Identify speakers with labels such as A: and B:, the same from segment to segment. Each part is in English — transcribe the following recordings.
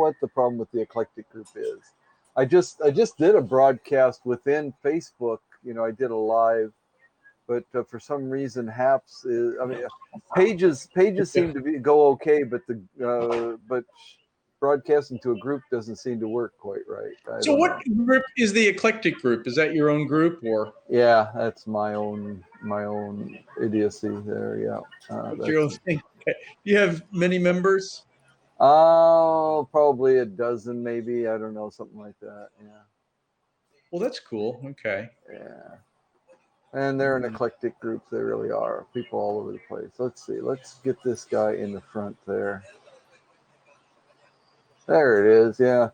A: what the problem with the eclectic group is. I just did a broadcast within Facebook. I did a live, but for some reason, pages seem to go okay, but but broadcasting to a group doesn't seem to work quite right.
B: So what group is the eclectic group? Is that your own group or?
A: Yeah, that's my own idiocy there. Yeah.
B: That's your own thing. Okay. Do you have many members?
A: Oh, probably a dozen, maybe. I don't know, something like that. Yeah.
B: Well, that's cool. Okay.
A: Yeah. And they're an eclectic group. They really are. People all over the place. Let's see. Let's get this guy in the front there. There it is. Yeah.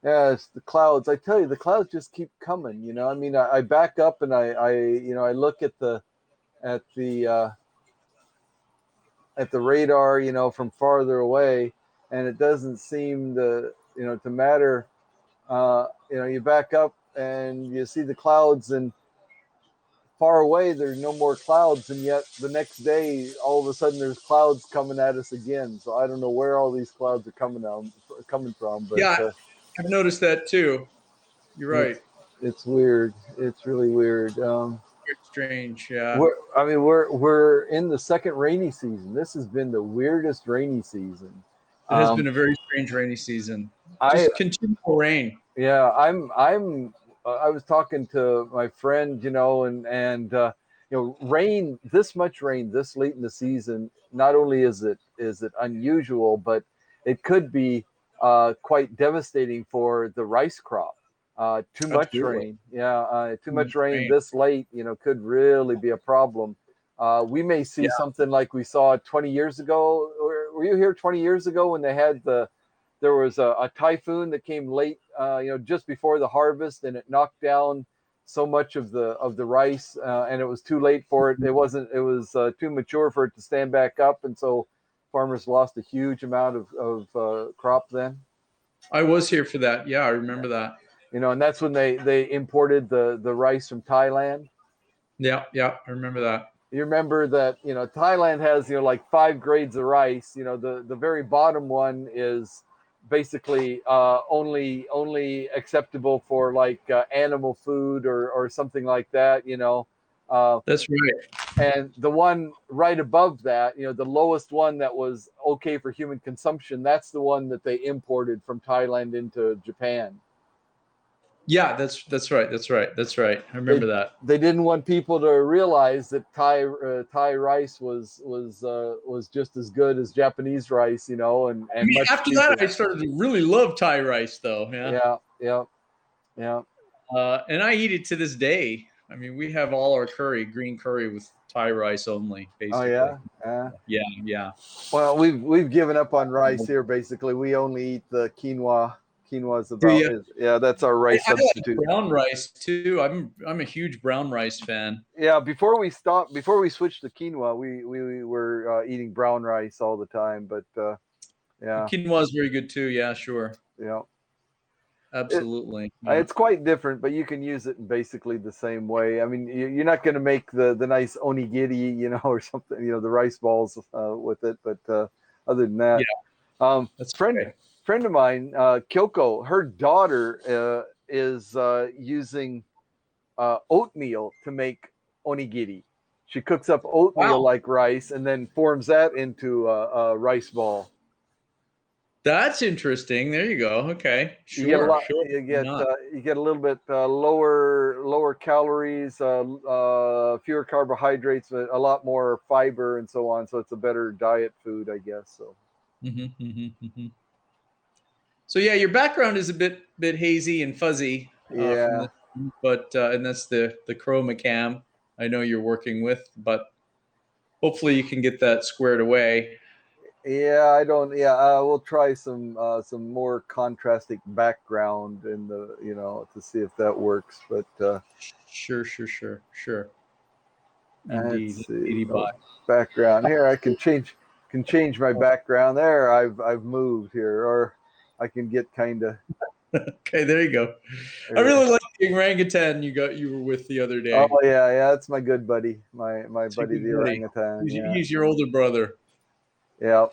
A: Yeah, it's the clouds. I tell you, the clouds just keep coming. I mean, I back up and I look at the radar, from farther away, and it doesn't seem to matter. You back up and you see the clouds, and far away there's no more clouds, and yet the next day all of a sudden there's clouds coming at us again. So I don't know where all these clouds are coming from. But
B: yeah, I've noticed that too. You're right.
A: It's weird. It's really weird.
B: It's strange. Yeah.
A: We're in the second rainy season. This has been the weirdest rainy season.
B: It has been a very strange rainy season. Just continual rain.
A: Yeah, I was talking to my friend, and rain, this much rain this late in the season. Not only is it unusual, but it could be quite devistating for the rice crop. Too much rain, too much rain this late, could really be a problem. We may see something like we saw 20 years ago. Were you here 20 years ago when they had there was a typhoon that came late, just before the harvest, and it knocked down so much of the rice, and it was too late for it. It was too mature for it to stand back up, and so farmers lost a huge amount of crop then.
B: I was here for that. Yeah, I remember that.
A: And that's when they imported the rice from Thailand.
B: Yeah, I remember that.
A: You remember that, Thailand has, like 5 grades of rice. The very bottom one is basically only acceptable for like animal food or something like that.
B: That's right.
A: And the one right above that, the lowest one that was okay for human consumption, that's the one that they imported from Thailand into Japan.
B: Yeah, that's right. I remember that.
A: They didn't want people to realize that Thai rice was just as good as Japanese rice, and
B: after that, I started to really love Thai rice, though.
A: Yeah.
B: And I eat it to this day. I mean, we have all our green curry with Thai rice only, basically.
A: Oh yeah.
B: Yeah.
A: Well, we've given up on rice here. Basically, we only eat the quinoa. Quinoa is about that's our rice substitute.
B: I like brown rice too. I'm a huge brown rice fan.
A: Yeah, before we switched to quinoa, we were eating brown rice all the time. But
B: quinoa is very good too. Yeah, sure.
A: Yeah,
B: absolutely.
A: It's quite different, but you can use it in basically the same way. I mean, you're not going to make the nice onigiri, or something, the rice balls with it. But other than that,
B: that's
A: friend of mine, Kyoko, her daughter is using oatmeal to make onigiri. She cooks up oatmeal like rice and then forms that into a rice ball.
B: That's interesting. There you go. Okay,
A: you get a little bit lower calories, fewer carbohydrates, a lot more fiber, and so on. So it's a better diet food, I guess. So.
B: So yeah, your background is a bit hazy and fuzzy. But and that's the chroma cam I know you're working with, but hopefully you can get that squared away.
A: Yeah, I don't. Yeah, we'll try some more contrastic background in the to see if that works. But
B: sure.
A: Indeed. Background here. I can change my background there. I've moved here, or I can get kind of.
B: Okay, there you go. I really like the orangutan you were with the other day.
A: Oh yeah, that's my good buddy, my buddy the orangutan.
B: He's your older brother.
A: Yeah.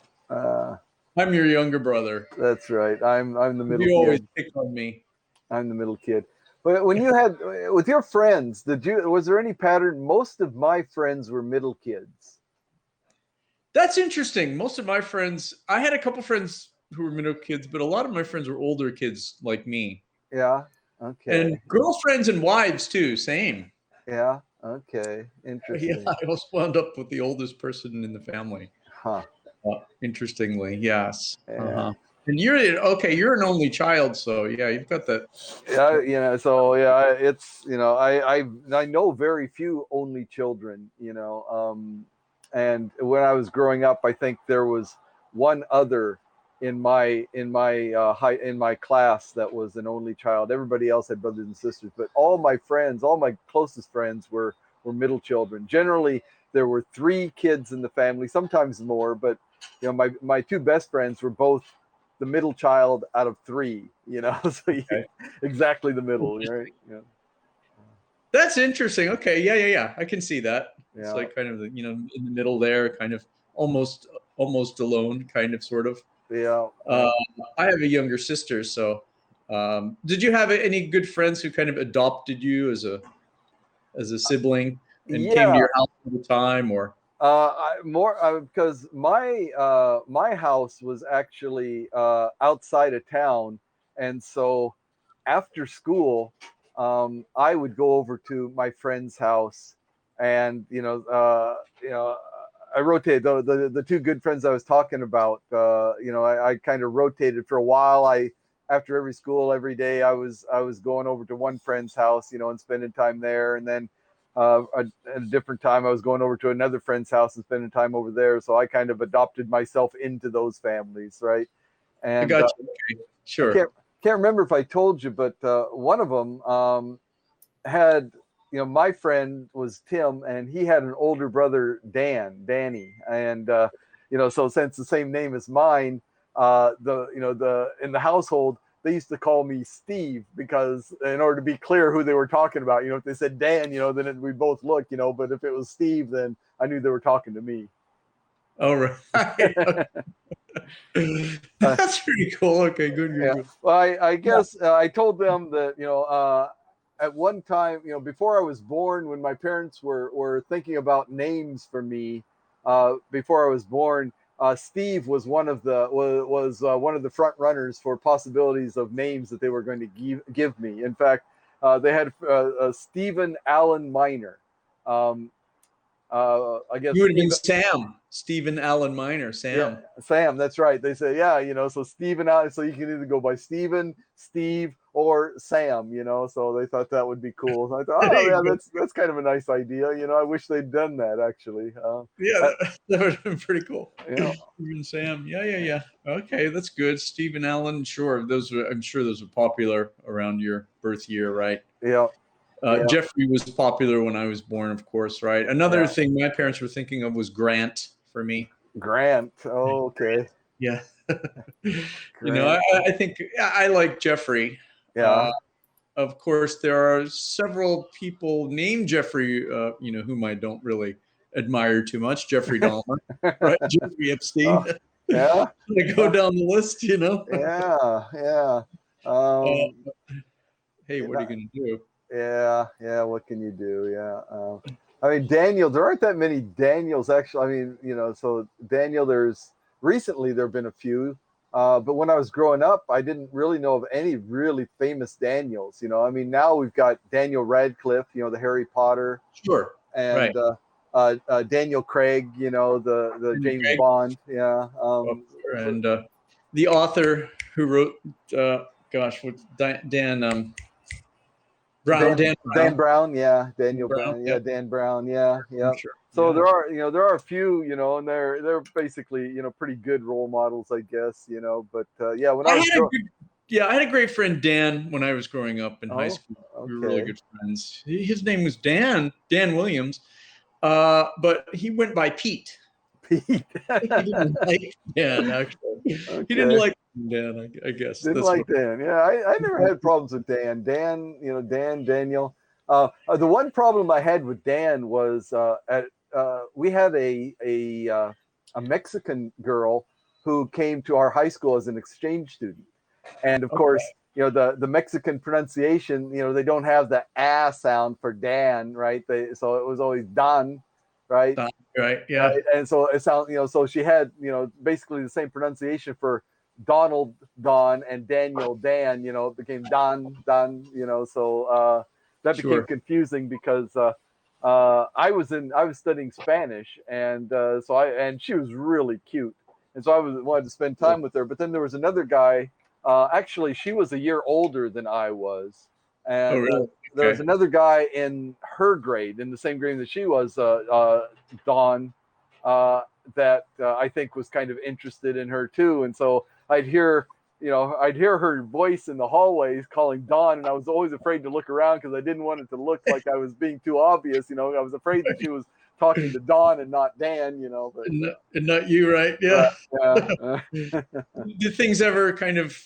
B: I'm your younger brother.
A: That's right. I'm the middle
B: You always
A: kid.
B: pick on me.
A: I'm the middle kid. But when you had with your friends, was there any pattern? Most of my friends were middle kids.
B: That's interesting. Most of my friends, I had a couple friends who were middle kids, but a lot of my friends were older kids like me.
A: Yeah.
B: And
A: Okay.
B: girlfriends and wives too, same.
A: Yeah. Okay.
B: Yeah,
A: Interesting.
B: I almost wound up with the oldest person in the family.
A: Huh.
B: Interestingly, yes.
A: Yeah.
B: Uh-huh. And you're an only child, so yeah, you've got that.
A: Yeah. So yeah, it's I know very few only children. And when I was growing up, I think there was one other in my class that was an only child. Everybody else had brothers and sisters, but all my closest friends were middle children. Generally, there were 3 kids in the family, sometimes more, but my 2 best friends were both the middle child out of 3. So
B: Okay.
A: exactly the middle, right? Yeah.
B: That's interesting. Okay, yeah. I can see that. It's
A: Yeah.
B: like kind of in the middle there, kind of almost alone, kind of sort of.
A: Yeah.
B: Uh, I have a younger sister, so did you have any good friends who kind of adopted you as a sibling and came to
A: Yeah.
B: your house all the time, or
A: More because my house was actually outside of town, and so after school, I would go over to my friend's house, and I rotated the 2 good friends I was talking about. I kind of rotated for a while. After every school every day, I was going over to one friend's house, and spending time there, and then at a different time I was going over to another friend's house and spending time over there. So I kind of adopted myself into those families, right?
B: I
A: And
B: got you. Okay.
A: I
B: Sure.
A: can't remember if I told you, but one of them had my friend was Tim, and he had an older brother, Danny, and so since the same name as mine, the in the household they used to call me Steve, because in order to be clear who they were talking about, if they said Dan, then we both looked, but if it was Steve, then I knew they were talking to me.
B: All right.
A: uh,
B: That's pretty cool. Okay,
A: Yeah.
B: good.
A: Well, I
B: Yeah.
A: guess I told them that at one time, before I was born, when my parents were thinking about names for me, before I was born, Steve was one of the front runners for possibilities of names that they were going to give me. In fact, they had Stephen Allen Minor. Um, I guess
B: You would have been
A: Steve.
B: Sam, Stephen Allen Minor,
A: Yeah,
B: Sam.
A: Sam, that's right. They say, yeah, so Steven out, so you can either go by Steven, Steve, or Sam, so they thought that would be cool. So I thought,
B: There
A: oh
B: you
A: yeah,
B: go.
A: that's kind of a nice idea. I wish they'd done that actually.
B: Yeah,
A: That,
B: that would have been pretty cool.
A: you know,
B: Stephen Sam. Yeah. Okay, that's good. Stephen Allen. Sure, I'm sure those were popular around your birth year, right?
A: yeah, yeah,
B: Jeffrey was popular when I was born, of course, right? Another
A: yeah.
B: thing my parents were thinking of was Grant for me.
A: Grant. Oh, okay.
B: Yeah.
A: Grant.
B: I think I like Jeffrey.
A: Yeah.
B: Uh, of course, there are several people named Jeffrey, whom I don't really admire too much. Jeffrey Dahmer, right? Jeffrey Epstein.
A: Oh, yeah.
B: I go down the list.
A: Yeah. Yeah.
B: Uh,
A: Um,
B: hey,
A: you
B: what are
A: know,
B: you going to do?
A: Yeah, yeah. What can you do? Yeah. I mean, Daniel. There aren't that many Daniels actually. I mean, so Daniel. Recently there have been a few, but when I was growing up, I didn't really know of any really famous Daniels. I mean, now we've got Daniel Radcliffe. The Harry Potter,
B: Sure. Right.
A: and Daniel Craig. The
B: And
A: James
B: Greg,
A: Bond. Yeah.
B: and the author who wrote, what Dan Brown, Dan
A: Dan
B: Brown,
A: Brown, yeah,
B: Dan
A: Daniel
B: Brown.
A: Brown, yeah,
B: Yep,
A: Dan Brown, yeah,
B: I'm
A: yeah.
B: sure.
A: So
B: Yeah.
A: there are a few, and they're basically, pretty good role models, I guess, But yeah, when I
B: I
A: was
B: had a
A: growing,
B: good, yeah, I had a great friend Dan when I was growing up in high
A: oh,
B: school. We were really
A: okay,
B: good friends. His name was Dan Williams, but he went by Pete.
A: Pete,
B: He didn't like Dan actually. He didn't
A: okay,
B: like Dan. I guess
A: didn't
B: that's
A: like
B: what.
A: Dan. Yeah, I never had problems with Dan. Daniel. The one problem I had with Dan was we had a Mexican girl who came to our high school as an exchange student. And of course, the Mexican pronunciation, they don't have the ah sound for Dan, right? So it was always Dan, right?
B: Don, right. Yeah.
A: Right? And so it sounds, so she had, basically the same pronunciation for Donald Don and Daniel Dan, it became Don, so that became confusing because I was studying Spanish, and and she was really cute, and so I wanted to spend time with her. But then there was another guy. Actually, she was a year older than I was, and
B: really?
A: There was another guy in her grade, in the same grade that she was, Don, that I think was kind of interested in her too. And so I'd hear her voice in the hallways calling Dawn, and I was always afraid to look around because I didn't want it to look like I was being too obvious. I was afraid that she was talking to Dawn and not Dan. But
B: and not you, right? Yeah.
A: Yeah.
B: Did things ever kind of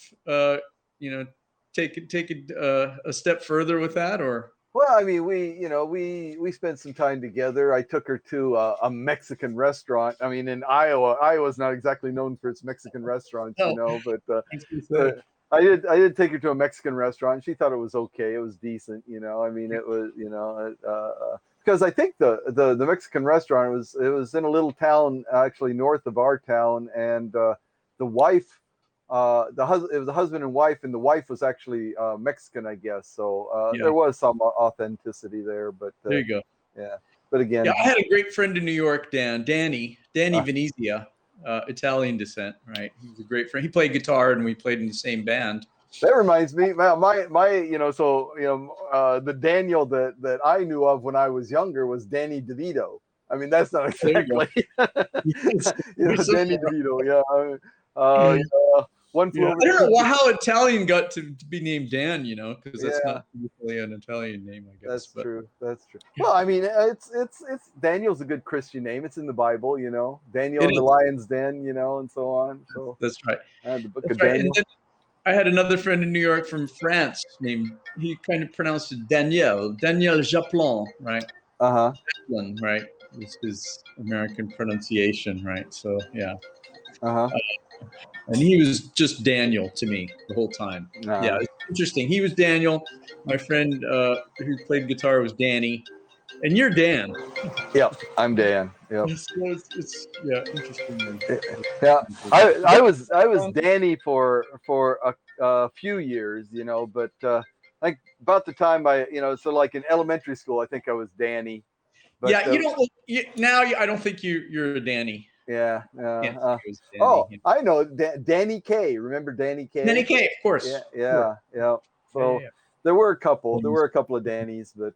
B: take a step further with that, or?
A: Well, I mean, we spent some time together. I took her to a Mexican restaurant. I mean, in Iowa's not exactly known for its Mexican restaurants, but I did take her to a Mexican restaurant. She thought it was okay. It was decent, I mean, it was, because I think the Mexican restaurant was in a little town actually north of our town, and the wife. It was a husband and wife, and the wife was actually Mexican, I guess. So there was some authenticity there, but
B: there you go.
A: Yeah, but again,
B: I had a great friend in New York, Danny Venezia, Italian descent. Right, he was a great friend. He played guitar, and we played in the same band.
A: That reminds me, my the Daniel that I knew of when I was younger was Danny DeVito. I mean, that's not exactly Danny DeVito. Yeah. One flew
B: I don't know how Italian got to be named Dan, because that's not really an Italian name, I guess.
A: That's true. That's true. Well, I mean, it's Daniel's a good Christian name. It's in the Bible, Daniel and the lion's den, and so on. So
B: that's right.
A: The book of Daniel.
B: And then I had another friend in New York from France he kind of pronounced it Daniel Japlon, right? Japlon, right? This is American pronunciation, right? So yeah. And he was just Daniel to me the whole time. Yeah, it's interesting. He was Daniel. My friend who played guitar was Danny, and you're Dan.
A: Yep, I'm Dan. Yep.
B: So it's interesting.
A: Yeah, I was Danny for a few years, but like about the time so like in elementary school, I think I was Danny.
B: But, now I don't think you're a Danny.
A: Yeah.
B: Danny,
A: I know Danny Kaye. Remember Danny Kaye?
B: Danny Kaye, of course.
A: Yeah. So there were a couple of Dannys, but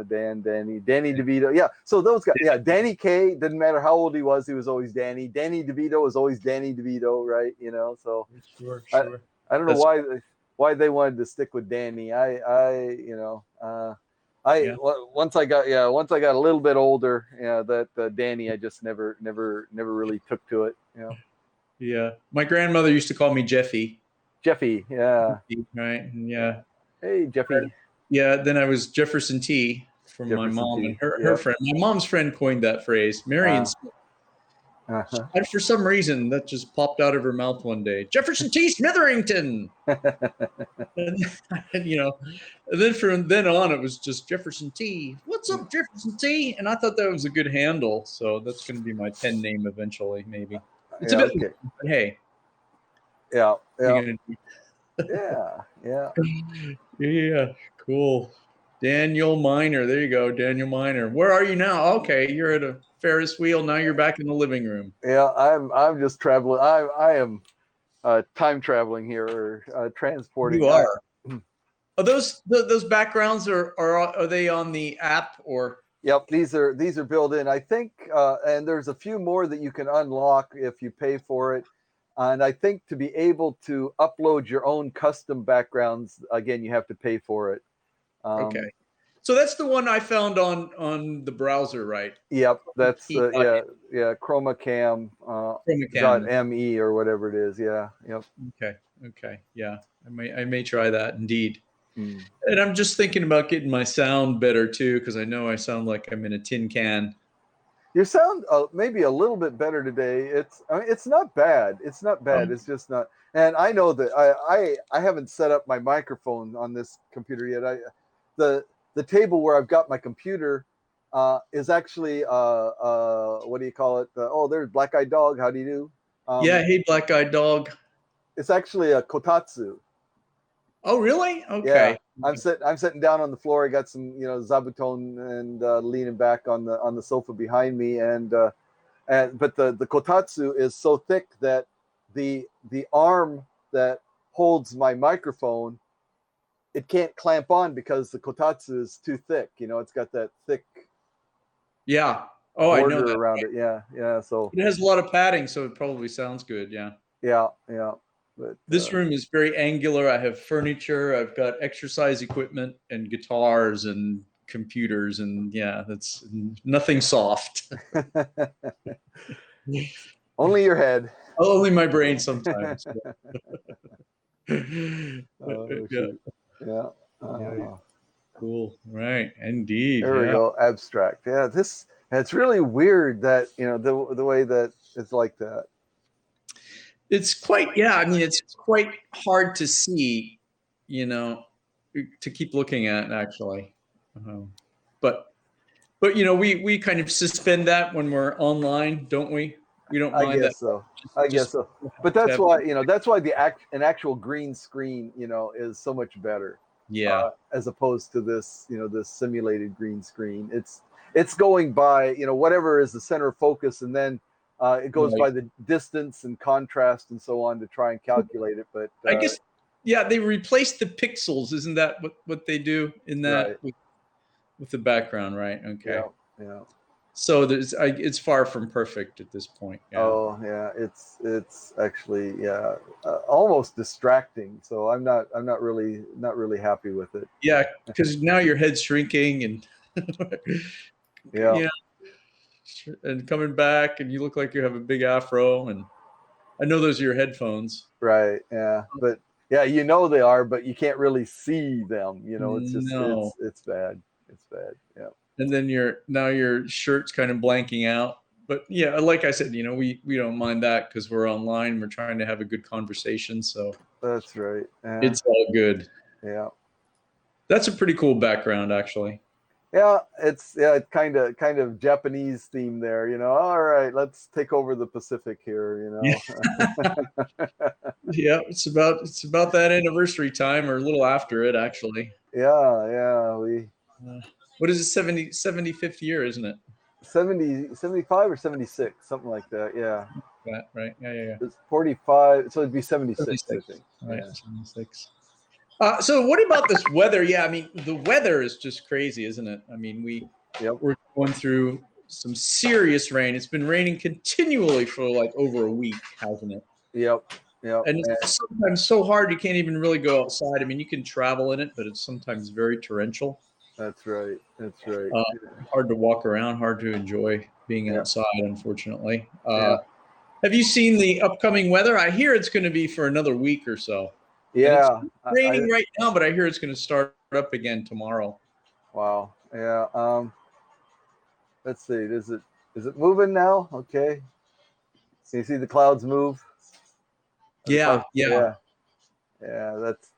A: Danny DeVito. Yeah. So those guys. Yeah, Danny Kaye. Didn't matter how old he was always Danny. Danny DeVito was always Danny DeVito, right? So
B: sure.
A: I don't know why they wanted to stick with Danny. Once I got a little bit older, that Danny, I just never really took to it.
B: Yeah, my grandmother used to call me Jeffy.
A: Jeffy, yeah.
B: Right, yeah.
A: Hey, Jeffy.
B: Yeah. Then I was Jefferson T from my mom and her friend. My mom's friend coined that phrase, Marion Smith. And for some reason, that just popped out of her mouth one day. Jefferson T. Smitherington. and then from then on, it was just Jefferson T. What's up, Jefferson T? And I thought that was a good handle. So that's going to be my pen name eventually, maybe. It's a bit, okay. But hey.
A: Yeah.
B: Yeah. Cool. Daniel Miner. There you go. Daniel Miner. Where are you now? Okay. You're at a Ferris wheel. Now you're back in the living room.
A: Yeah. I'm just traveling. I am time traveling here, or transporting.
B: You are. Are those backgrounds are they on the app or?
A: Yep. These are built in, I think. And there's a few more that you can unlock if you pay for it. And I think to be able to upload your own custom backgrounds, again, you have to pay for it.
B: Okay. So that's the one I found on the browser, right?
A: Yep. That's ChromaCam.me or whatever it is. Yeah. Yep.
B: Okay. Yeah. I may try that indeed. And I'm just thinking about getting my sound better too, because I know I sound like I'm in a tin can.
A: You sound maybe a little bit better today. I mean, it's not bad. It's not bad.
B: Um,
A: It's just not. And I know that I haven't set up my microphone on this computer yet. The the table where I've got my computer is actually what do you call it? Oh, there's Black Eyed Dog. How do you do?
B: yeah. Hey, Black Eyed Dog.
A: It's actually a kotatsu.
B: Oh, really?
A: Yeah,
B: Okay.
A: I'm sitting down on the floor. I got some zabuton and leaning back on the sofa behind me, and but the kotatsu is so thick that the arm that holds my microphone, it can't clamp on because the kotatsu is too thick. It's got that thick
B: Yeah. Oh, I know
A: border
B: that.
A: around it. Yeah. So
B: It has a lot of padding, so it probably sounds good. Yeah.
A: yeah. But
B: This room is very angular. I have furniture. I've got exercise equipment and guitars and computers, and yeah, that's nothing soft.
A: only your head.
B: Only my brain sometimes.
A: Oh
B: Yeah.
A: shoot. Yeah.
B: Yeah. Cool. Right. Indeed.
A: There we
B: Yeah.
A: go. Abstract. Yeah. It's really weird that the way that it's like that.
B: It's quite, yeah. I mean, it's quite hard to see, you know, to keep looking at actually. Um, but, we kind of suspend that when we're online, don't we? We don't
A: I
B: mind that.
A: guess so. I guess so. But that's why an actual green screen is so much better
B: Yeah.
A: as opposed to this simulated green screen. It's going by whatever is the center of focus, and then it goes
B: Right.
A: by the distance and contrast and so on to try and calculate it. But
B: I guess, yeah, they replace the pixels. Isn't that what they do in that
A: right.
B: with the background, right? Okay.
A: Yeah.
B: So it's far from perfect at this point. Yeah.
A: Oh yeah, it's actually almost distracting. So I'm not really happy with it.
B: Yeah, because now your head's shrinking and
A: Yeah.
B: and coming back, and you look like you have a big afro. And I know those are your headphones.
A: Right. Yeah. But yeah, they are, but you can't really see them. It's just
B: No.
A: it's bad. It's bad. Yeah.
B: And then your shirt's kind of blanking out. But yeah, like I said, we don't mind that because we're online. We're trying to have a good conversation, so
A: That's right. Yeah.
B: it's all good.
A: Yeah.
B: That's a pretty cool background, actually.
A: Yeah, it's kind of Japanese theme there. All right, let's take over the Pacific here.
B: Yeah, it's about that anniversary time or a little after it, actually.
A: Yeah.
B: What is it, 75th year, isn't it?
A: 75 or 76, something like that. Yeah.
B: Right. Yeah.
A: It's 45, so it'd be 76, 76. I think.
B: Right,
A: Yeah.
B: 76. So what about this weather? Yeah, I mean, the weather is just crazy, isn't it? I mean, we're going through some serious rain. It's been raining continually for like over a week, hasn't it?
A: Yep.
B: And it's sometimes so hard you can't even really go outside. I mean, you can travel in it, but it's sometimes very torrential.
A: That's right.
B: Hard to walk around, hard to enjoy being outside, unfortunately.
A: Yeah.
B: Have you seen the upcoming weather? I hear it's going to be for another week or so.
A: Yeah.
B: It's raining right now, but I hear it's going to start up again tomorrow.
A: Wow. Yeah. Let's see. Is it moving now? Okay. Can you see the clouds move?
B: Yeah.
A: That's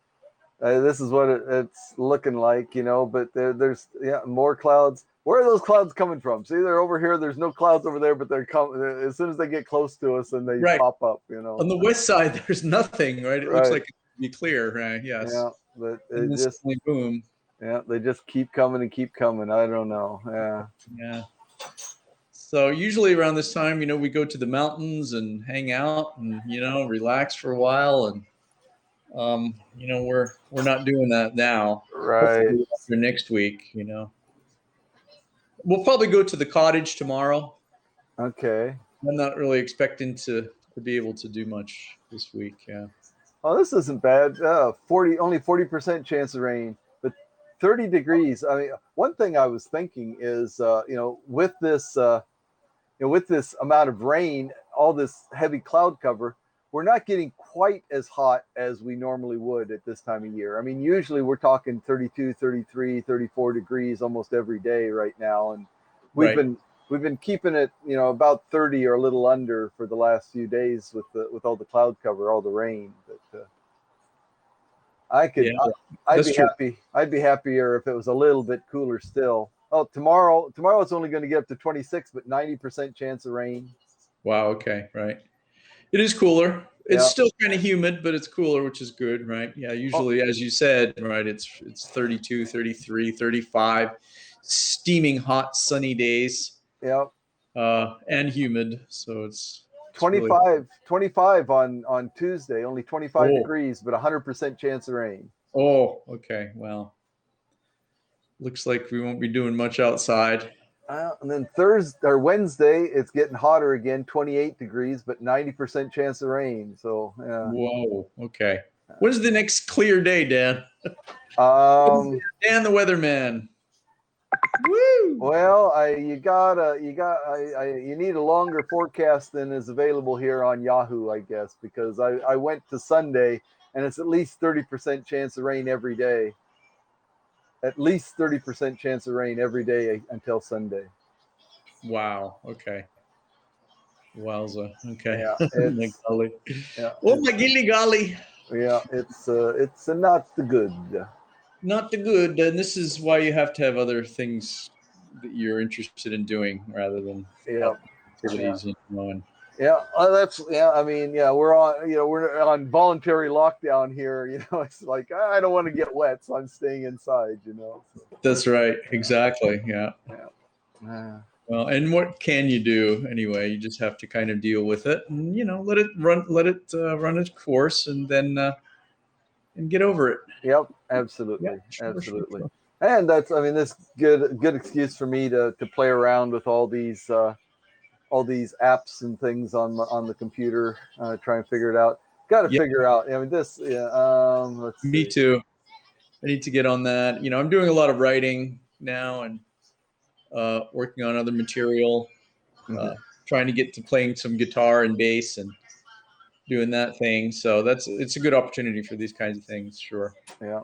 A: this is what it's looking like, but there's more clouds. Where are those clouds coming from? See, they're over here. There's no clouds over there, but they're coming as soon as they get close to us and they pop up.
B: On the west side, there's nothing. Right, it looks like it can be clear. Right? Yes.
A: Yeah, but
B: it just boom.
A: Yeah, they just keep coming and keep coming. I don't know.
B: Yeah. So usually around this time, we go to the mountains and hang out and relax for a while, and we're not doing that now.
A: Right.
B: After next week, we'll probably go to the cottage tomorrow.
A: Okay.
B: I'm not really expecting to be able to do much this week. Yeah.
A: Oh, this isn't bad. Only 40% chance of rain, but 30 degrees. I mean, one thing I was thinking is, with this, with this amount of rain, all this heavy cloud cover, we're not getting quite as hot as we normally would at this time of year. I mean, usually we're talking 32, 33, 34 degrees almost every day right now. And we've been we've been keeping it, about 30 or a little under for the last few days with all the cloud cover, all the rain. But
B: Yeah,
A: I'd
B: that's
A: be
B: true.
A: happy. I'd be happier if it was a little bit cooler still. Oh, tomorrow it's only going to get up to 26, but 90% chance of rain.
B: Wow. Okay. Right. It is cooler. It's
A: Yeah.
B: still kind of humid, but it's cooler, which is good, right? Yeah,
A: Oh,
B: usually, as you said, right, it's 32, 33, 35, steaming hot, sunny days,
A: yeah.
B: and humid. So it's really
A: 25 on Tuesday, only 25
B: oh
A: degrees, but 100% chance of rain.
B: oh okay. Well, looks like we won't be doing much outside.
A: And then Thursday or Wednesday, it's getting hotter again, 28 degrees, but 90% chance of rain. So yeah.
B: Whoa. Okay. When's the next clear day, Dan?
A: Um,
B: Dan the weatherman. Woo!
A: well, you need a longer forecast than is available here on Yahoo, I guess, because I went to Sunday and it's at least 30% chance of rain every day. At least 30% chance of rain every day until Sunday.
B: Wow. Okay. Wowza. Okay.
A: Yeah,
B: Oh my golly.
A: yeah,
B: Oh my gilly golly.
A: yeah, it's not good.
B: Not the good. And this is why you have to have other things that you're interested in doing rather than
A: Yeah,
B: outdoor activities. And
A: yeah. I mean, yeah, we're on voluntary lockdown here. It's like I don't want to get wet, so I'm staying inside. So,
B: that's right. Exactly. Yeah.
A: yeah.
B: Well, and what can you do anyway? You just have to kind of deal with it, and let it run its course, and then and get over it.
A: Yep,
B: Yeah,
A: absolutely,
B: sure, sure,
A: absolutely.
B: sure.
A: And I mean, this good excuse for me to play around with all these apps and things on the computer, try and figure it out. Got to
B: Yeah,
A: figure out. I mean, this. Yeah. Let's
B: me
A: see.
B: too. I need to get on that. I'm doing a lot of writing now and working on other material,
A: Mm-hmm.
B: trying to get to playing some guitar and bass and doing that thing. So it's a good opportunity for these kinds of things. Sure.
A: Yeah.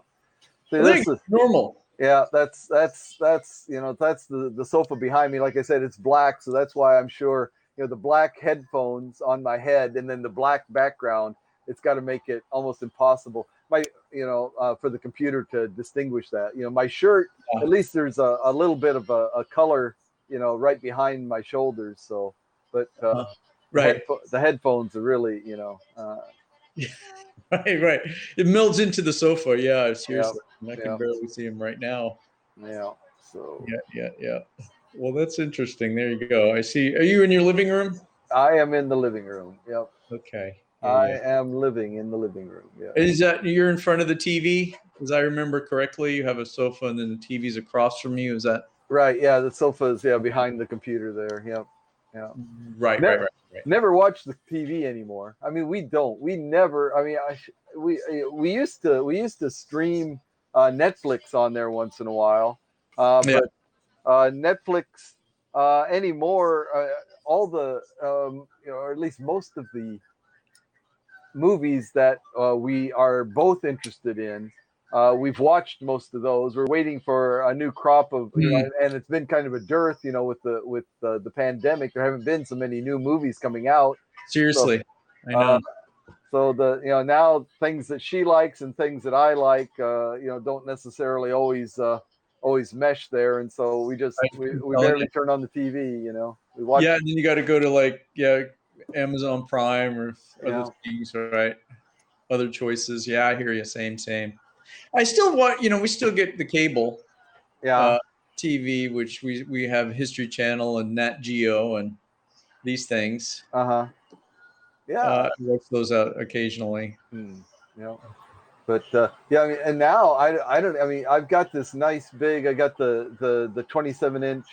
A: See,
B: I think
A: this is
B: normal.
A: yeah. That's that's the sofa behind me. Like I said, it's black, so that's why I'm sure the black headphones on my head and then the black background. It's got to make it almost impossible. For the computer to distinguish that. My shirt,
B: Yeah.
A: at least there's a little bit of a color, right behind my shoulders. So, but
B: Right.
A: the headphones are really,
B: Right, right. It melds into the sofa. Yeah,
A: yeah,
B: seriously. I can
A: yeah,
B: barely see him right now.
A: yeah. So
B: Yeah, yeah, yeah. Well, that's interesting. There you go. I see. Are you in your living room?
A: I am in the living room. Yep.
B: Okay. Yeah,
A: I
B: yeah.
A: am living in the living room. Yeah.
B: Is that you're in front of the TV? As I remember correctly, you have a sofa and then the TV's across from you. Is that
A: Right. Yeah. The sofa's behind the computer there. Yep. Yeah.
B: right? Right,
A: Never,
B: right, right.
A: never watch the TV anymore. I mean, we don't. We never. I mean, we used to stream Netflix on there once in a while,
B: Yeah.
A: but Netflix anymore. All the or at least most of the movies that we are both interested in. We've watched most of those. We're waiting for a new crop of, and it's been kind of a dearth, with the pandemic. There haven't been so many new movies coming out. So,
B: Seriously, I
A: uh,
B: know.
A: so now things that she likes and things that I like, don't necessarily always mesh there, and so we just
B: I'm
A: we
B: telling
A: barely
B: you.
A: turn on the TV. We watch.
B: Yeah, and then you got to go to Amazon Prime or other
A: Yeah,
B: things, right? Other choices. Yeah, I hear you. Same, same. I still want, we still get the cable
A: yeah,
B: uh, TV, which we have History Channel and Nat Geo and these things.
A: uh-huh, yeah.
B: I watch those out occasionally.
A: Yeah. But yeah, I mean, and now I don't. I mean, I've got this nice big. I got the 27-inch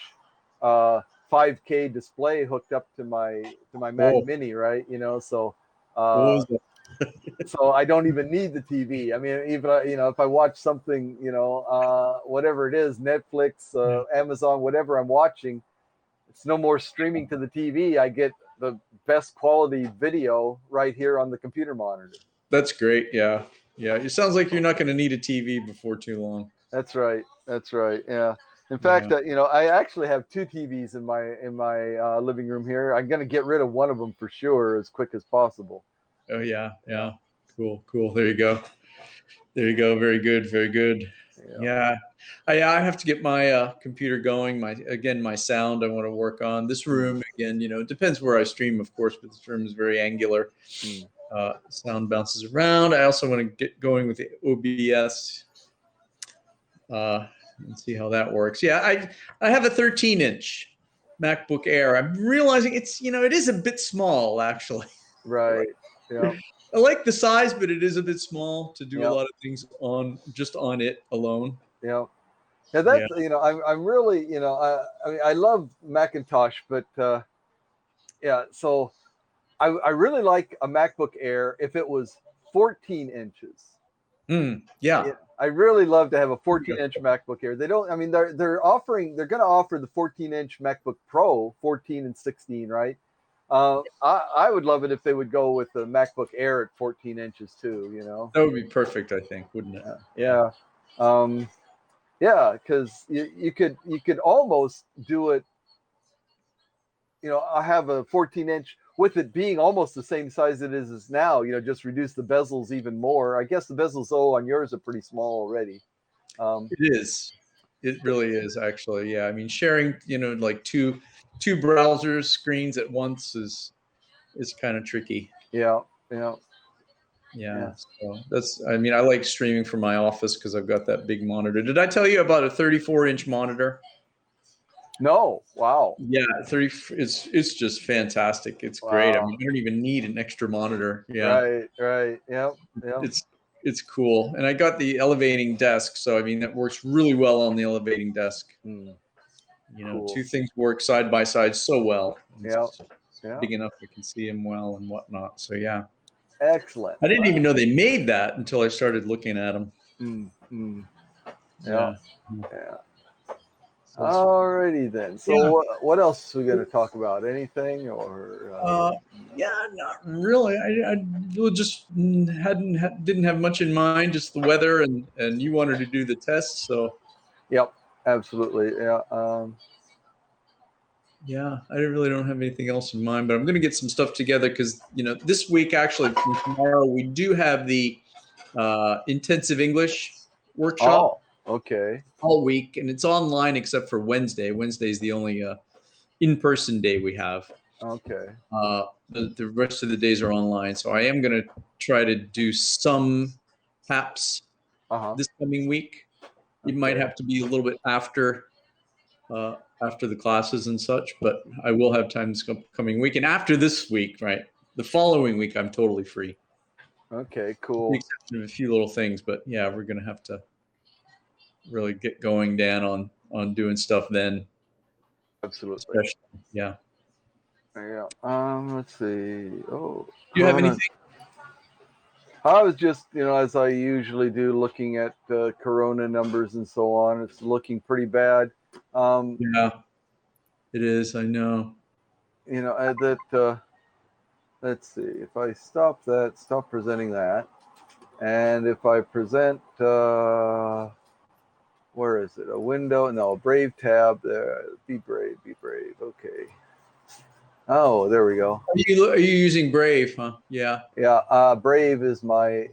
A: 5K display hooked up to my Mac
B: Oh,
A: Mini, right? So
B: what
A: uh,
B: was that?
A: so I don't even need the TV. I mean, even if I watch something, whatever it is, Netflix,
B: Yeah.
A: Amazon, whatever I'm watching, it's no more streaming to the TV. I get the best quality video right here on the computer monitor.
B: That's great. Yeah. Yeah. It sounds like you're not going to need a TV before too long.
A: That's right. That's right. Yeah. In fact, I actually have two TVs in my living room here. I'm going to get rid of one of them for sure as quick as possible.
B: Oh yeah. Cool. There you go. Very good. Yeah. I have to get my computer going. My sound I want to work on. This room again, it depends where I stream, of course, but this room is very angular. Sound bounces around. I also want to get going with the OBS and see how that works. Yeah, I have a 13-inch MacBook Air. I'm realizing it is a bit small actually.
A: Right. Yeah.
B: I like the size, but it is a bit small to do a lot of things on it alone.
A: Yeah. Yeah, that's I'm really I mean I love Macintosh, but so I really like a MacBook Air if it was 14 inches.
B: Yeah.
A: I really love to have a 14-inch MacBook Air. They don't. I mean, they're going to offer the 14-inch MacBook Pro, 14 and 16, right? I would love it if they would go with the MacBook Air at 14 inches too.
B: That would be perfect, I think, wouldn't it?
A: Yeah. Because you could almost do it. I have a 14-inch with it being almost the same size it is now. Just reduce the bezels even more. I guess the bezels on yours are pretty small already.
B: It is. It really is, actually. Yeah. I mean, sharing like two browsers screens at once is kind of tricky.
A: Yeah.
B: So I like streaming from my office because I've got that big monitor. Did I tell you about a 34-inch monitor?
A: No. Wow.
B: Yeah, 30. It's just fantastic. It's great. I mean, you don't even need an extra monitor. Yeah.
A: Right. Yep.
B: It's cool. And I got the elevating desk, so I mean that works really well on the elevating desk. Cool. Two things work side by side so well.
A: Yeah.
B: Big enough I can see them well and whatnot. So yeah.
A: Excellent.
B: I didn't even know they made that until I started looking at them.
A: Yeah. Alrighty then. So what else are we going to talk about? Anything or?
B: Not really. I just didn't have much in mind. Just the weather, and you wanted to do the test, so.
A: Yep, absolutely. Yeah.
B: Yeah, I really don't have anything else in mind, but I'm going to get some stuff together because this week actually from tomorrow we do have the intensive English workshop.
A: Oh, okay.
B: All week, and it's online except for Wednesday. Wednesday is the only in-person day we have.
A: Okay.
B: The rest of the days are online, so I am going to try to do some HAPS this coming week. It might have to be a little bit after the classes and such, but I will have time this coming week. And after this week, right, the following week, I'm totally free.
A: Okay, cool.
B: With the exception of a few little things, but yeah, we're going to have to really get going, Dan, on doing stuff then.
A: Absolutely.
B: Especially, yeah.
A: Let's see. Oh,
B: do you have anything?
A: I was just, as I usually do, looking at Corona numbers and so on. It's looking pretty bad.
B: Yeah, it is. I know.
A: Let's see. If I stop presenting that, and if I present, where is it? A window? No, a Brave tab. There. Be brave. Okay. Oh, there we go.
B: Are you using Brave, huh? Yeah.
A: Yeah. Brave is my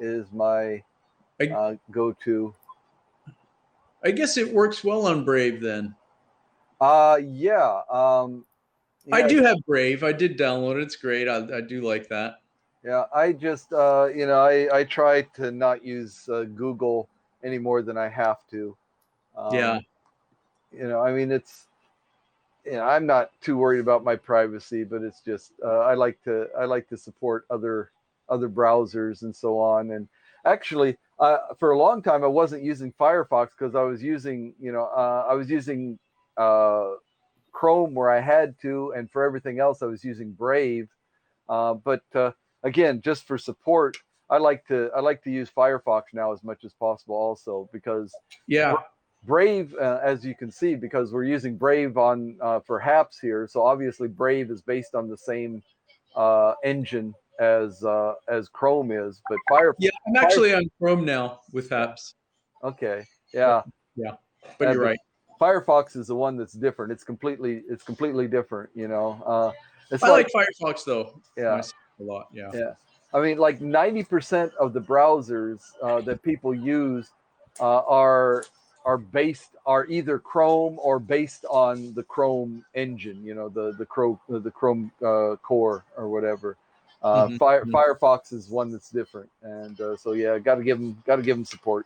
A: go-to.
B: I guess it works well on Brave then.
A: Yeah.
B: I do have Brave. I did download it. It's great. I do like that.
A: Yeah. I just I try to not use Google any more than I have to.
B: Yeah.
A: I mean, it's. I'm not too worried about my privacy, but it's just I like to support other browsers and so on. And actually, for a long time, I wasn't using Firefox because I was using Chrome where I had to, and for everything else, I was using Brave. But again, just for support, I like to use Firefox now as much as possible, also because Brave, as you can see, because we're using Brave on for HAPS here, so obviously Brave is based on the same engine as Chrome is. But Firefox.
B: Yeah, I'm actually on Chrome now with HAPS.
A: Okay. Yeah.
B: Yeah, but you're right.
A: Firefox is the one that's different. It's completely different. It's
B: I
A: like
B: like Firefox though.
A: yeah,
B: Myself a lot. Yeah.
A: yeah. I mean, like 90% of the browsers that people use are either Chrome or based on the Chrome engine. The Chrome core or whatever.
B: Mhm.
A: Firefox is one that's different, and so yeah, got to give them support.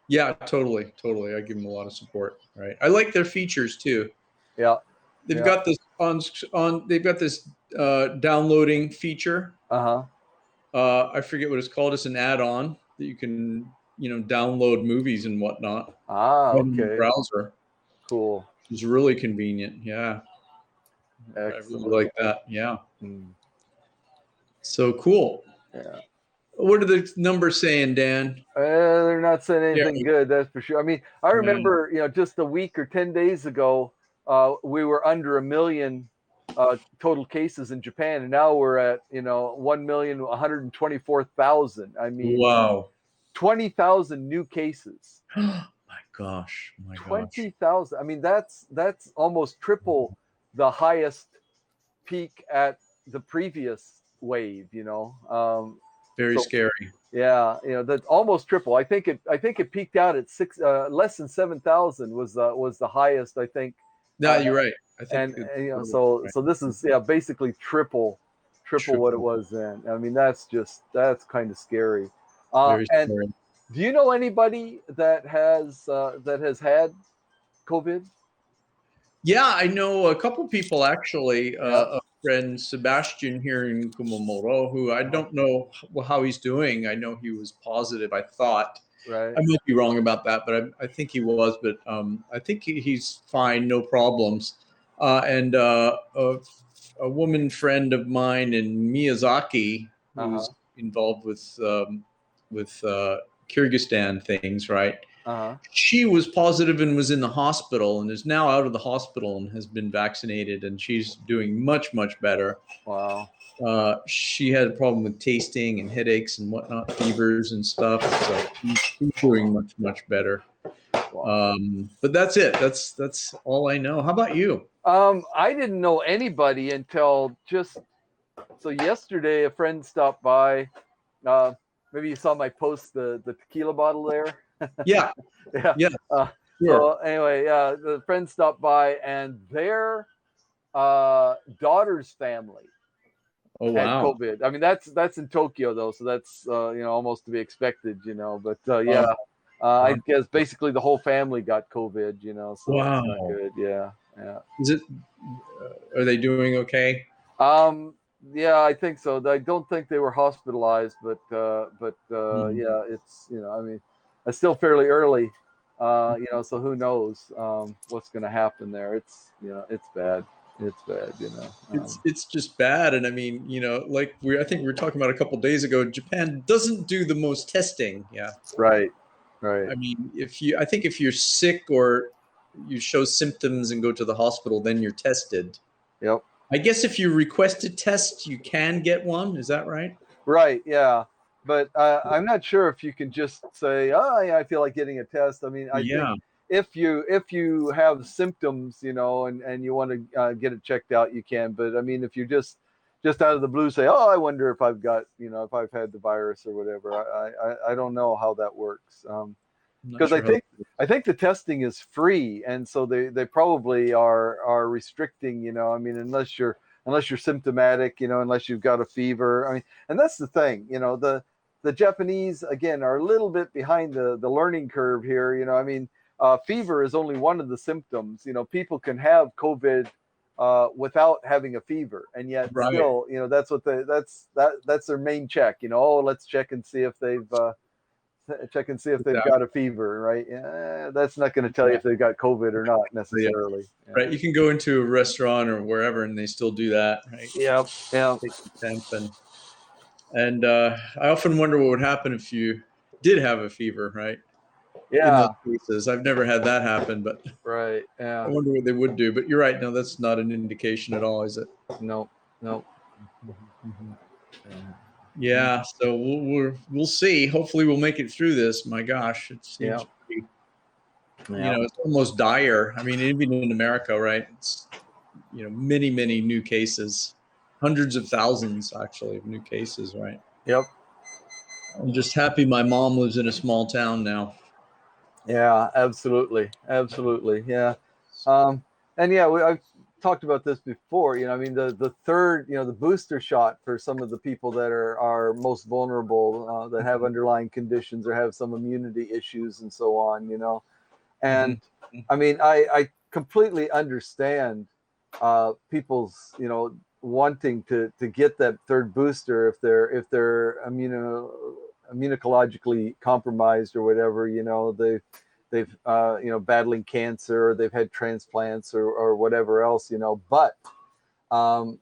B: Yeah, totally, totally. I give them a lot of support. Right. I like their features too.
A: Yeah,
B: They've
A: yeah.
B: got this on. They've got this downloading feature.
A: Uh-huh.
B: I forget what it's called. It's an add-on that you can download movies and whatnot
A: Ah,
B: from the
A: okay.
B: browser.
A: Cool.
B: It's really convenient. Yeah, I really
A: Excellent.
B: like that. Yeah.
A: Mm,
B: So cool.
A: yeah.
B: What are the numbers saying, Dan?
A: They're not saying
B: Yeah.
A: anything good, that's for sure. I mean, I
B: Yeah.
A: remember, just a week or 10 days ago, we were under 1 million total cases in Japan, and now we're at, 1,124,000. I mean,
B: Wow.
A: 20,000 new cases.
B: My gosh. My gosh.
A: 20,000. I mean, that's almost triple the highest peak at the previous wave.
B: Very
A: So
B: scary.
A: yeah, that's almost triple. I think it peaked out at less than 7,000 was the highest, I think.
B: No,
A: Uh,
B: you're right. I think
A: and
B: right.
A: so this is, yeah, basically triple what it
B: Triple.
A: was then. I mean, that's kind of scary.
B: Very
A: And
B: scary.
A: do you know anybody that has had COVID?
B: Yeah, I know a couple people actually.
A: Yeah.
B: A friend Sebastian here in Kumamoto, who I
A: Uh-huh.
B: don't know how he's doing. I know he was positive. I thought
A: Right.
B: I might be wrong about that, but I think he was. But I think he's fine, no problems. And a woman friend of mine in Miyazaki,
A: Uh-huh.
B: who's involved with Kyrgyzstan things, right?
A: Uh-huh.
B: She was positive and was in the hospital and is now out of the hospital and has been vaccinated, and she's doing much better.
A: Wow.
B: She had a problem with tasting and headaches and whatnot, fevers and stuff. So she's doing much better.
A: Wow.
B: But that's it. That's all I know. How about you?
A: I didn't know anybody until just so yesterday. A friend stopped by. Uh, Maybe you saw my post, the tequila bottle there.
B: Yeah,
A: Yeah.
B: yeah,
A: Uh,
B: sure.
A: so anyway, the friend stopped by, and their daughter's family
B: Oh
A: had
B: wow.
A: COVID. I mean, that's in Tokyo though, so that's almost to be expected. But yeah,
B: Wow.
A: I
B: Wow.
A: guess basically the whole family got COVID. So it's not
B: Wow.
A: good. Yeah, yeah.
B: Is it? Are they doing okay?
A: Um, yeah, I think so. I don't think they were hospitalized, but
B: Mhm.
A: yeah, it's I mean, it's still fairly early, so who knows what's going to happen there? It's bad. It's bad.
B: It's just bad, and I mean, like I think we were talking about a couple days ago. Japan doesn't do the most testing. Yeah,
A: Right, right.
B: I mean, I think if you're sick or you show symptoms and go to the hospital, then you're tested.
A: Yep.
B: I guess if you request a test, you can get one. Is that right?
A: Right. Yeah. But I'm not sure if you can just say, "Oh, yeah, I feel like getting a test." I mean, I think
B: Yeah.
A: if you have symptoms, and you want to get it checked out, you can. But I mean, if you just out of the blue say, "Oh, I wonder if I've got, if I've had the virus or whatever," I don't know how that works.
B: I'm not
A: Because
B: sure how.
A: I think the testing is free, and so they probably are restricting. I mean, unless you're symptomatic, unless you've got a fever. I mean, and that's the thing. The Japanese again are a little bit behind the learning curve here. I mean, fever is only one of the symptoms. People can have COVID without having a fever, and yet
B: Right.
A: still, that's their main check. Oh, let's check and see if they've got a fever, right? Yeah, that's not going to tell you if they've got COVID or not
B: Yeah.
A: necessarily. Yeah.
B: Right. You can go into a restaurant or wherever, and they still do that. Right.
A: Yeah. Yeah.
B: Take the temp and I often wonder what would happen if you did have a fever. Right. In
A: Yeah.
B: those cases, I've never had that happen, but
A: Right.
B: I
A: Yeah.
B: wonder what they would do. But you're right. No, that's not an indication at all, is it?
A: No. No.
B: Yeah. So we'll see. Hopefully, we'll make it through this. My gosh, it
A: Yeah.
B: seems pretty It's almost dire. I mean, even in America, right? It's, many, many new cases, hundreds of thousands actually of new cases, right?
A: Yep.
B: I'm just happy my mom lives in a small town now.
A: Yeah, absolutely. Absolutely. Yeah. And yeah, I've talked about this before. I mean, the third, the booster shot for some of the people that are most vulnerable, that have underlying conditions or have some immunity issues and so on. And I mean, I completely understand people's, wanting to get that third booster if they're immunologically compromised or whatever. They've battling cancer, or they've had transplants or whatever else. But I'm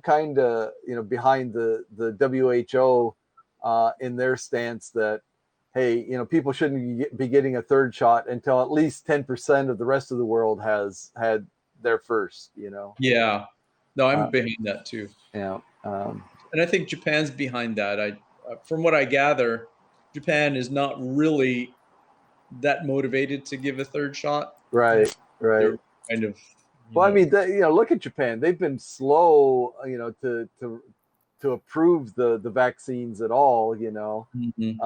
A: kind of behind the WHO in their stance that, hey, people shouldn't be getting a third shot until at least 10% of the rest of the world has had their first.
B: Yeah, no, I'm behind that too.
A: Yeah.
B: And I think Japan's behind that. From what I gather, Japan is not really that motivated to give a third shot.
A: Right.
B: They're kind of.
A: Well, I mean, look at Japan. They've been slow, to approve the vaccines at all. I mean,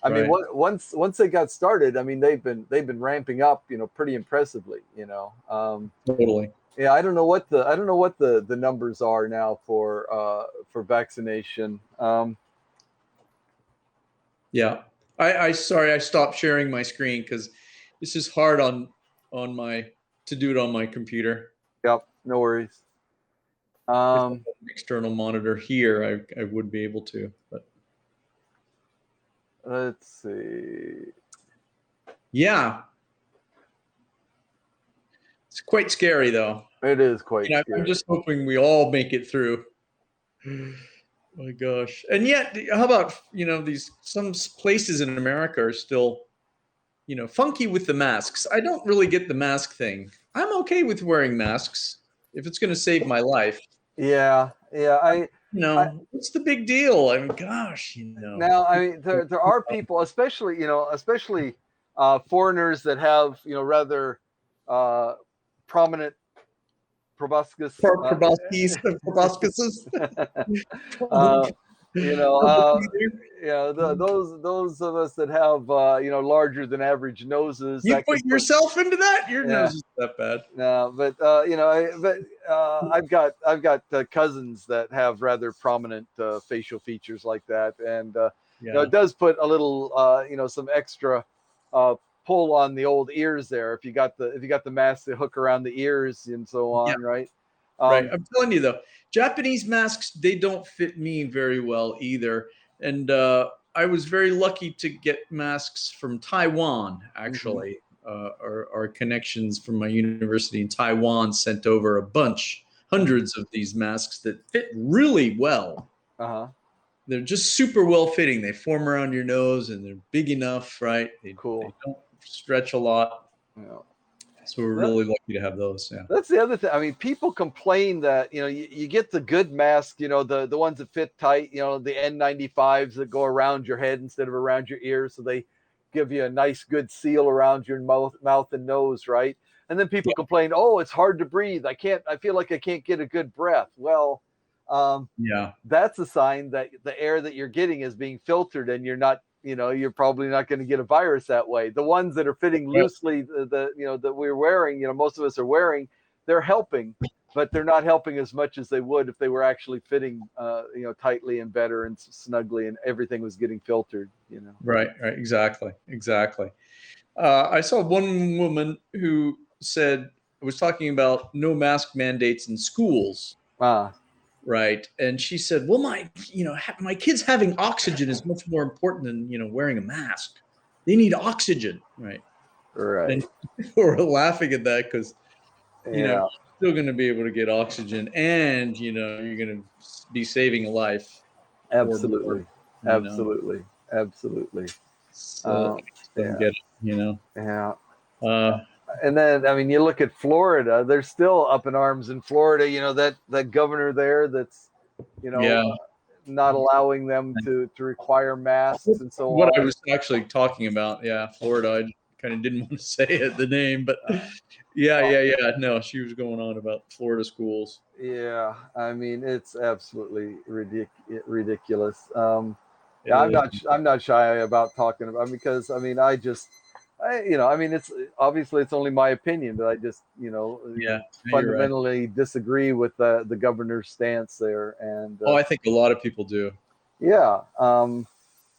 A: once they got started, I mean, they've been ramping up, pretty impressively.
B: Totally.
A: Yeah, I don't know what the numbers are now for vaccination.
B: Yeah, I sorry, I stopped sharing my screen because this is hard on my to do it on my computer.
A: Yep, no worries.
B: External monitor here, I would be able to, but
A: let's see.
B: Yeah, it's quite scary though.
A: It is quite scary.
B: I'm just hoping we all make it through. Oh my gosh. And yet, how about, some places in America are still, funky with the masks. I don't really get the mask thing. I'm okay with wearing masks if it's going to save my life.
A: Yeah.
B: What's the big deal? I mean, gosh,
A: Now, I mean, there are people, especially foreigners that have, rather prominent proboscis.
B: Proboscises.
A: Those of us that have larger than average noses.
B: You put yourself into that? Your nose is that bad.
A: No, but I've got cousins that have rather prominent facial features like that, and it does put a little some extra pull on the old ears there if you got the mask that hook around the ears and so on, right?
B: Right. I'm telling you though, Japanese masks, they don't fit me very well either. And I was very lucky to get masks from Taiwan, actually. Our connections from my university in Taiwan sent over hundreds of these masks that fit really well. They're just super well fitting. They form around your nose and they're big enough, right? They don't stretch a lot.
A: Yeah.
B: So we're really lucky to have those. Yeah.
A: That's the other thing. I mean, people complain that, you get the good mask, the ones that fit tight, the N95s that go around your head instead of around your ears. So they give you a nice, good seal around your mouth and nose. Right. And then people complain, oh, it's hard to breathe. I feel like I can't get a good breath. Well, that's a sign that the air that you're getting is being filtered and you're not, you're probably not going to get a virus that way. The ones that are fitting loosely, that we're wearing, most of us are wearing, they're helping, but they're not helping as much as they would if they were actually fitting, tightly and better and snugly, and everything was getting filtered.
B: Right. Exactly. I saw one woman who was talking about no mask mandates in schools. Right. And she said, well, my kids having oxygen is much more important than, wearing a mask. They need oxygen. Right. And people were laughing at that because, you're still going to be able to get oxygen and, you're going to be saving a life.
A: Absolutely.
B: So, get it,
A: and then, I mean, you look at Florida, they're still up in arms in Florida, that governor there that's, not allowing them to require masks and so on.
B: What I was actually talking about, Florida. kind of didn't want to say it, the name, but yeah. No, she was going on about Florida schools.
A: Yeah, I mean it's absolutely ridiculous. Yeah,
B: It
A: I'm not shy about talking about because I mean I mean it's obviously it's only my opinion, but I just
B: Yeah, you're right.
A: fundamentally disagree with the governor's stance there, and
B: Oh, I think a lot of people do.
A: yeah,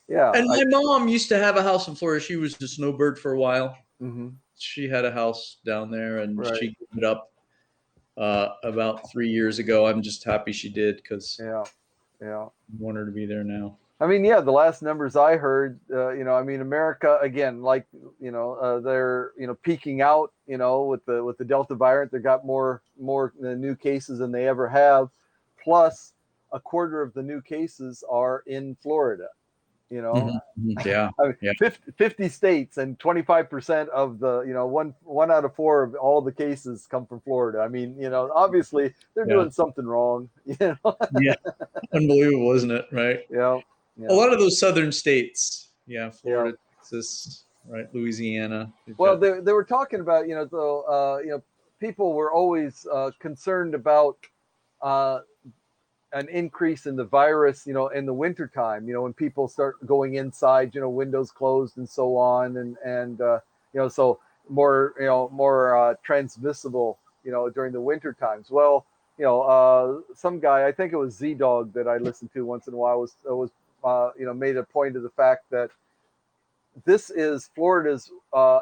A: yeah,
B: And my mom used to have a house in Florida. She was a snowbird for a while.
A: mhm,
B: She had a house down there, and
A: right,
B: she gave it up about 3 years ago. I'm just happy she did because
A: yeah, yeah.
B: I want her to be there now.
A: I mean, yeah, the last numbers I heard, I mean, America again, like, they're, peaking out, with the Delta variant. They got more new cases than they ever have. Plus, a quarter of the new cases are in Florida.
B: Yeah,
A: I mean,
B: yeah,
A: 50 states and 25% of the, one out of four of all the cases come from Florida. I mean, obviously they're
B: yeah,
A: doing something wrong.
B: yeah. Unbelievable, isn't it? Right.
A: Yeah,
B: A
A: yeah,
B: lot of those southern states, yeah,
A: yeah.
B: Florida, Texas, right, Louisiana. They've
A: Well,
B: got
A: they were talking about, though, people were always concerned about uh, an increase in the virus, in the wintertime, when people start going inside, windows closed and so on. So more transmissible, during the winter times. Well, some guy, I think it was Z Dog that I listened to once in a while was made a point of the fact that this is Florida's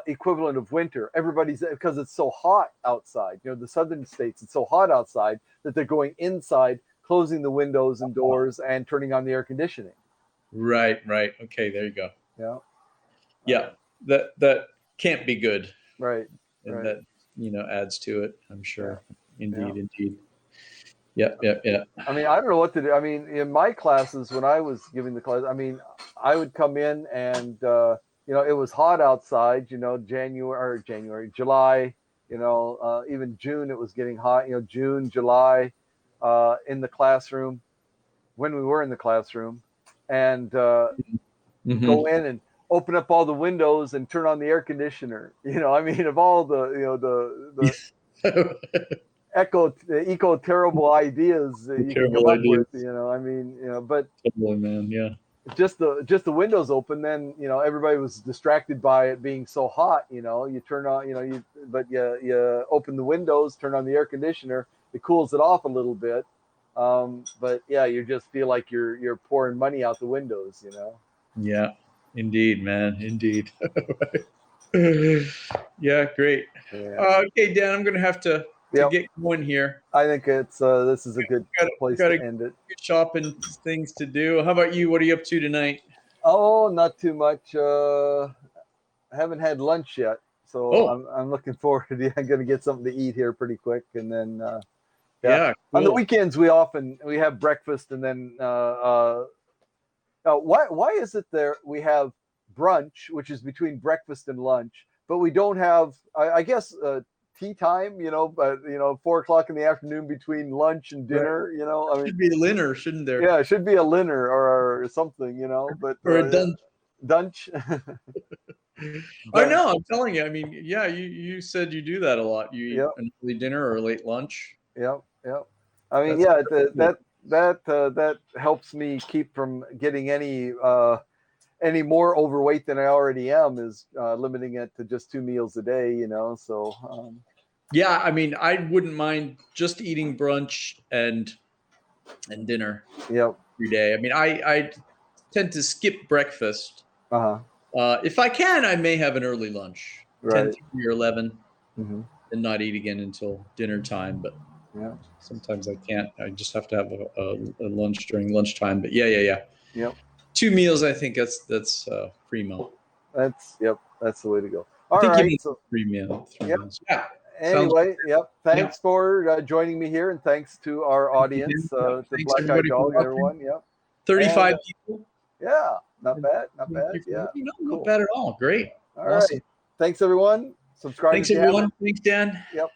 A: equivalent of winter. Everybody's because it's so hot outside. The southern states, it's so hot outside that they're going inside, closing the windows and doors, and turning on the air conditioning.
B: right. Okay, there you go.
A: Yeah.
B: Yeah, that can't be good,
A: Right.
B: and
A: Right.
B: that adds to it. I'm
A: Yeah.
B: sure. Indeed,
A: Yeah.
B: indeed. Yeah.
A: I mean, I don't know what to do. I mean, in my classes, when I was giving the class, I mean, I would come in and, it was hot outside, January, July, even June, it was getting hot, June, July, in the classroom, when we were in the classroom, and
B: Hmm.
A: go in and open up all the windows and turn on the air conditioner. I mean, of all the, the eco terrible ideas that you can come
B: Terrible
A: up with,
B: ideas.
A: I mean, but
B: Totally, man. Yeah.
A: just the windows open, then everybody was distracted by it being so hot. You turn on, you open the windows, turn on the air conditioner, it cools it off a little bit. But yeah, you just feel like you're pouring money out the windows.
B: Yeah. Indeed, man. Indeed. Yeah. Great.
A: Yeah.
B: Okay, Dan. I'm gonna have to
A: Yep.
B: get going here.
A: I think it's this is a good place
B: Got
A: to
B: a
A: end it.
B: shopping things to do. How about you? What are you up to tonight?
A: Oh, not too much. I haven't had lunch yet, so
B: Oh,
A: I'm looking forward to. I'm gonna get something to eat here pretty quick, and then yeah.
B: yeah.
A: On the
B: Cool.
A: weekends, we have breakfast, and then why is it there we have brunch, which is between breakfast and lunch, but we don't have I guess tea time, but 4 o'clock in the afternoon between lunch and
B: Right.
A: dinner, I mean,
B: Should be a dinner, shouldn't there?
A: yeah, it should be a dinner or something, but
B: Or a
A: yeah.
B: done.
A: Dunch.
B: I
A: But
B: know. I'm telling you. I mean, yeah. You said you do that a lot. You eat
A: yep,
B: an early dinner or a late lunch.
A: yep. I mean,
B: That's
A: yeah,
B: good.
A: that helps me keep from getting any more overweight than I already am, is limiting it to just 2 meals a day, So
B: Yeah. I mean, I wouldn't mind just eating brunch and dinner
A: yep.
B: every day. I mean, I tend to skip breakfast.
A: Uh-huh.
B: If I can, I may have an early lunch,
A: Right.
B: 10:30 or 11,
A: Mm-hmm.
B: and not eat again until dinner time. But
A: Yeah.
B: sometimes I can't. I just have to have a lunch during lunchtime. But yeah.
A: Yep.
B: 2 meals, I think that's primo.
A: That's the way to go.
B: I
A: All
B: think you
A: right.
B: mean
A: So,
B: three meal, three
A: yep.
B: meals. Yeah, sounds
A: Anyway, yep.
B: yeah.
A: Thanks for joining me here, and thanks to our audience,
B: Yeah.
A: to
B: Thanks
A: Black Eyed
B: everybody for
A: Dog,
B: watching.
A: everyone. Yep. And
B: 35 people.
A: yeah, not bad, not
B: Thank
A: bad.
B: you
A: Yeah,
B: for, not
A: cool.
B: bad at all. Great,
A: All
B: awesome.
A: right. Thanks, everyone. Subscribe
B: Thanks
A: if you haven't.
B: everyone. Thanks Dan.
A: Yep.